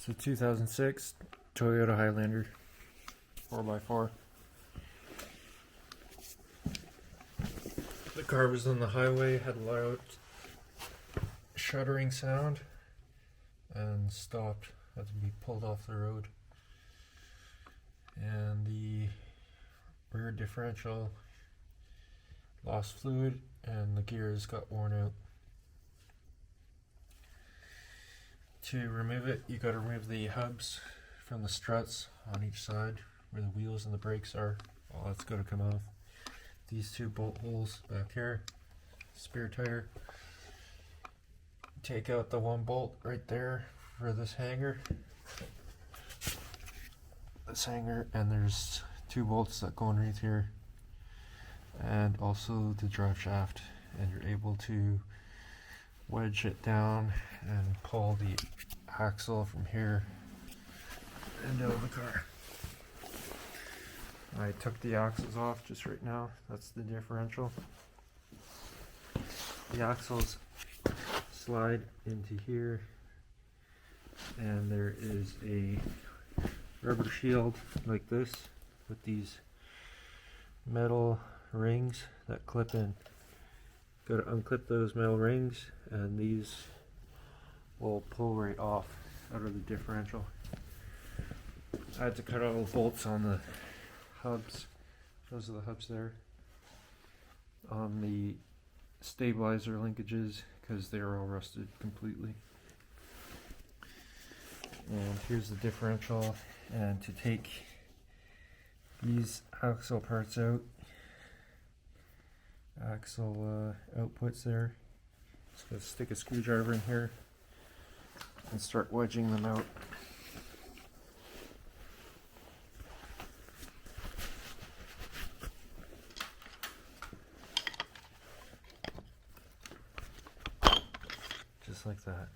It's a 2006 Toyota Highlander 4x4. The car was on the highway, had a loud shuddering sound, and stopped, had to be pulled off the road. And the rear differential lost fluid and the gears got worn out. To remove it, you got to remove the hubs from the struts on each side where the wheels and the brakes are. All that's got to come off. These two bolt holes back here, spare tire. Take out the one bolt right there for this hanger. And there's two bolts that go underneath here, and also the drive shaft, and you're able to wedge it down and pull the axle from here and out of the car. I took the axles off just right now. That's the differential. The axles slide into here, and there is a rubber shield like this with these metal rings that clip in. Got to unclip those metal rings, and these will pull right off out of the differential. I had to cut all the bolts on the hubs. Those are the hubs there. On the stabilizer linkages, because they are all rusted completely. And here's the differential. And to take these axle parts out, axle outputs there, just gonna stick a screwdriver in here and start wedging them out. Just like that.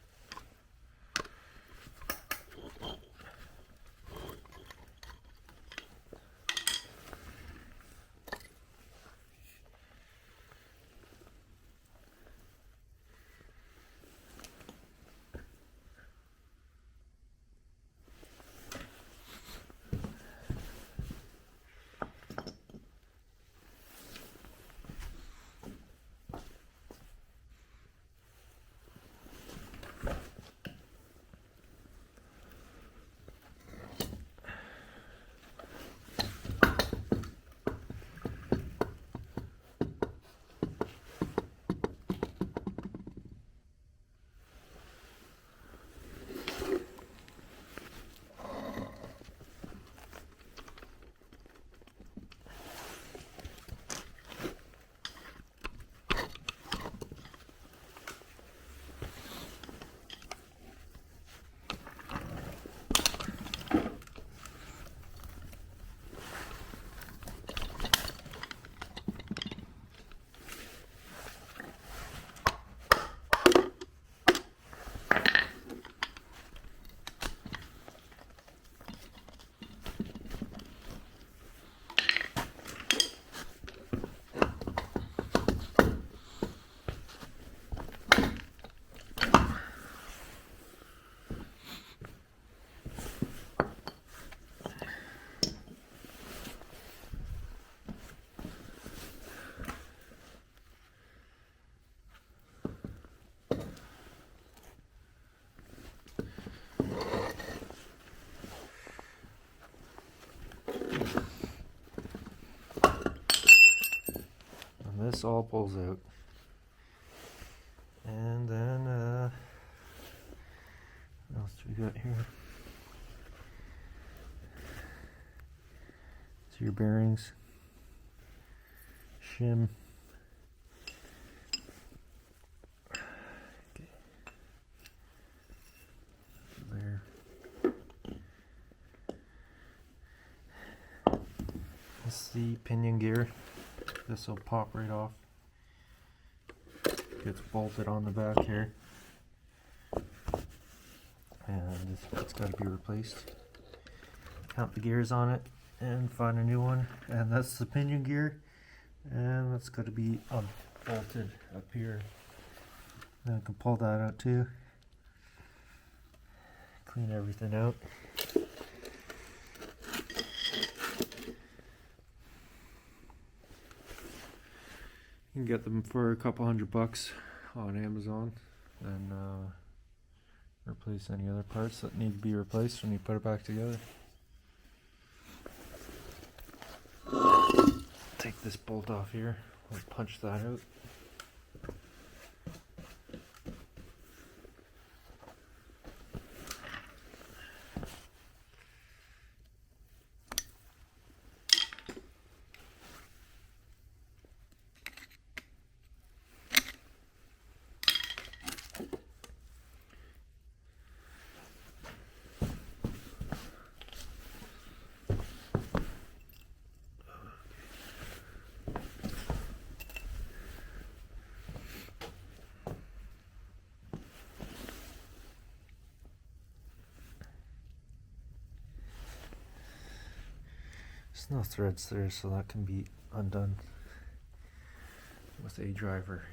This all pulls out, and then what else do we got here? So your bearings, shim. Okay. There. This is the pinion gear. This will pop right off. Gets bolted on the back here, and it's got to be replaced. Count the gears on it and find a new one. And that's the pinion gear, and that's got to be bolted up here. Then I can pull that out too. Clean everything out. You can get them for a couple $100 on Amazon, and replace any other parts that need to be replaced when you put it back together. Take this bolt off here, we'll punch that out. There's no threads there, so that can be undone with a driver.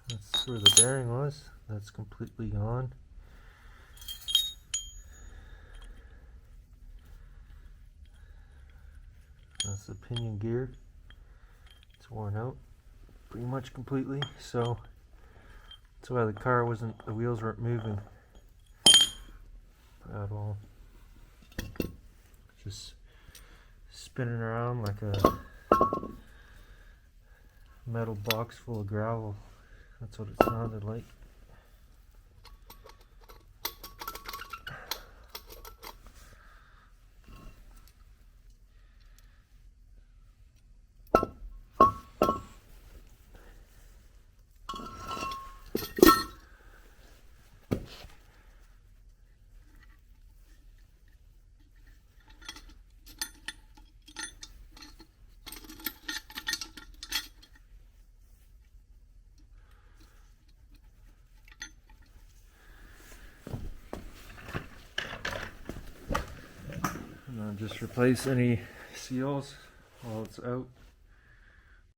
That's where the bearing was. That's completely gone. That's the pinion gear. It's worn out pretty much completely, so that's why the wheels weren't moving at all. Just spinning around like a metal box full of gravel. That's what it sounded like. Just replace any seals while it's out.